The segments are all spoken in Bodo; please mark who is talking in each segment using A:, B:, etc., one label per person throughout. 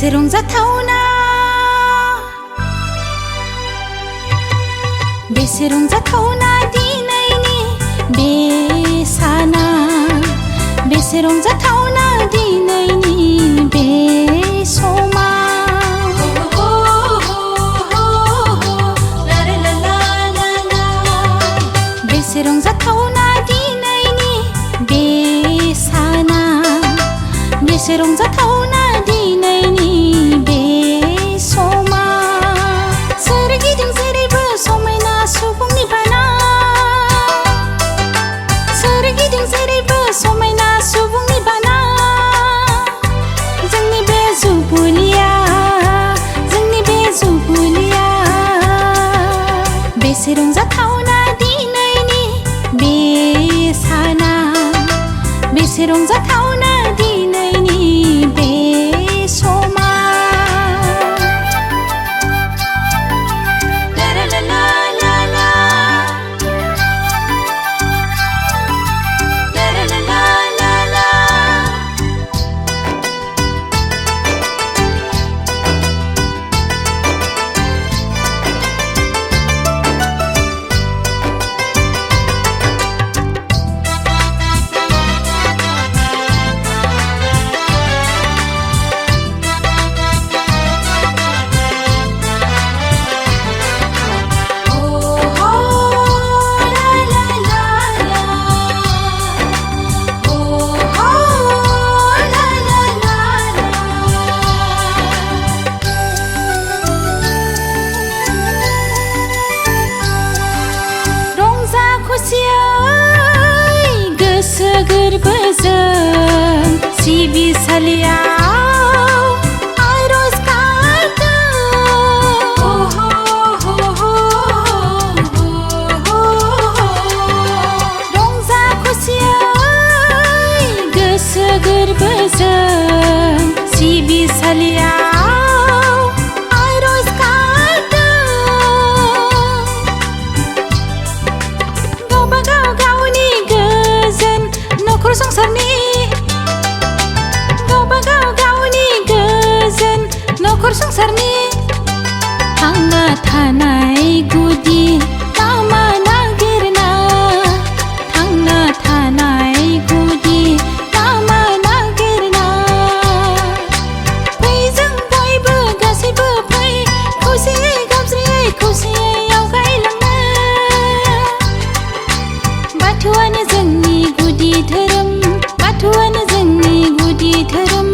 A: बेसे रंजाथावना बेसे रंजाथावना दिनैनि बे साना बेसे रंजाथावना दिनैनि बे समा बेसे रंजाथावना दिनैनि बे साना बेसे रंजाथावना दिनैनि बे समा सोरगिदिं जेरैबो समायना सुबुंनि बाना सोरगिदिं जेरैबो समायना सुबुंनि बाना जोंनि बे जुबुलिया बेसे रंजाथावना दिनैनि बे साना बेसे रंजाथावना दिनैनि बे समा गोसो गोरबोजों सिबिसालियाव आरज गाबदों रंजा खुसियै गोसो गोरबोजों सिबिसालियाव आरज गाबदों गावनि गोजोन नखर संसारनि गावबागाव गावनि गोजोन नखर संसारनि थांना थानाय गुदि लामा नागिरना थांना थानाय गुदि लामा नागिरना फै जों बयबो गासैबो फै खौसेयै गाबज्रियै खौसेयै आवगायलांनो बाथौआनो जोंनि गुदि धोरोम बाथौआनो जोंनि गुदि धोरोम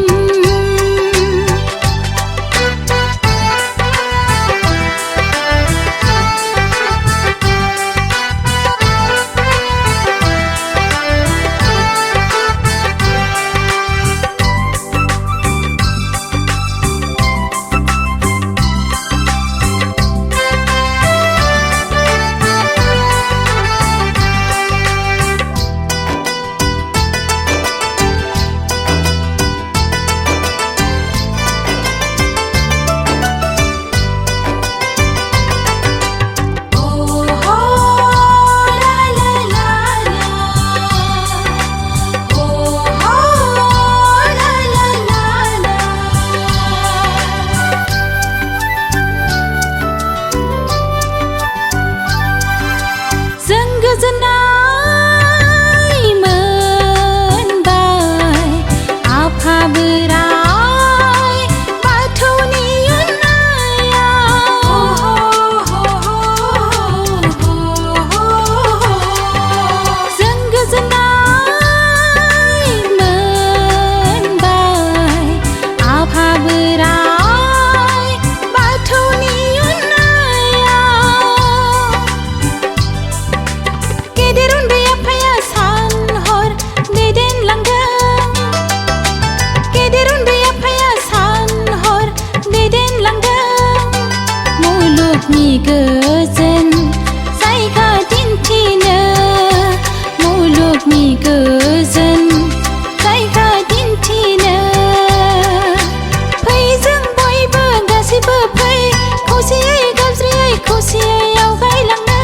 A: गोजोननाय मोनबाय आफा बोराइ बाथौनि अननायाव जों गोजोननाय मोनबाय आफा बोराइ बाथौनि गेदेर उन्दै आफाया सान हर दैदेनलांदों गेदेर उन्दै आफाया सान हर दैदेनलांदों मुलुगनि गोजोन जायगा दिन्थिनो मुलुगनि गोजोन जायगा दिन्थिनो फै जों बयबो गासैबो फै खौसेयै गाबज्रियै खौसेयै आवगायलांनो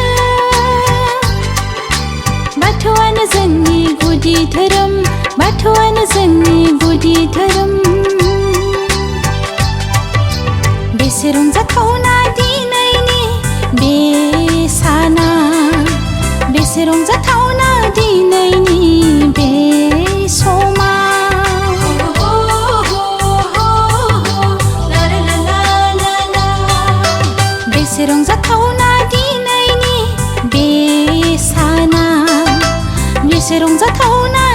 A: बाथौआनो जोंनि गुदि धोरोम बाथौआनो जोंनि गुदि धोरोम बेसे रंजाथावना दिनैनि बे साना बेसे रंजाथावना दिनैनि बे समा बेसे रंजाथावना दिनैनि बे साना बेसे रंजाथावना